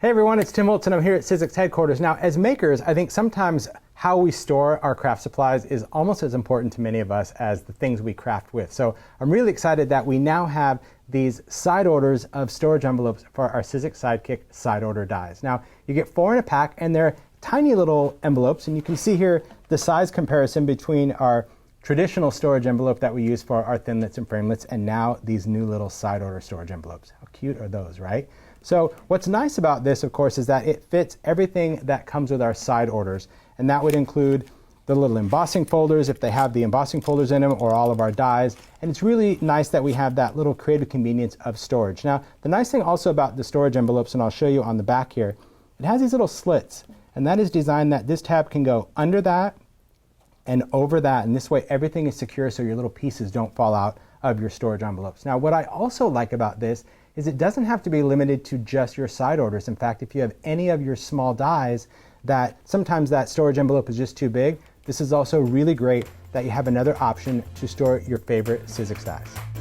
Hey everyone, it's Thinlits and I'm here at Sizzix headquarters. Now, as makers, I think sometimes how we store our craft supplies is almost as important to many of us as the things we craft with. So I'm really excited that we now have these side orders of storage envelopes for our Sizzix Sidekick Side-Order dies. Now, you get 4 in a pack and they're tiny little envelopes, and you can see here the size comparison between our traditional storage envelope that we use for our Thinlits and Framelits and now these new little side order storage envelopes. How cute are those, right? So what's nice about this, of course, is that it fits everything that comes with our side orders, and that would include the little embossing folders if they have the embossing folders in them, or all of our dies. And it's really nice that we have that little creative convenience of storage. Now, the nice thing also about the storage envelopes, and I'll show you on the back here, it has these little slits, and that is designed that this tab can go under that and over that, and this way everything is secure so your little pieces don't fall out of your storage envelopes. Now, what I also like about this is it doesn't have to be limited to just your side orders. In fact, if you have any of your small dies that sometimes that storage envelope is just too big, this is also really great that you have another option to store your favorite Sizzix dies.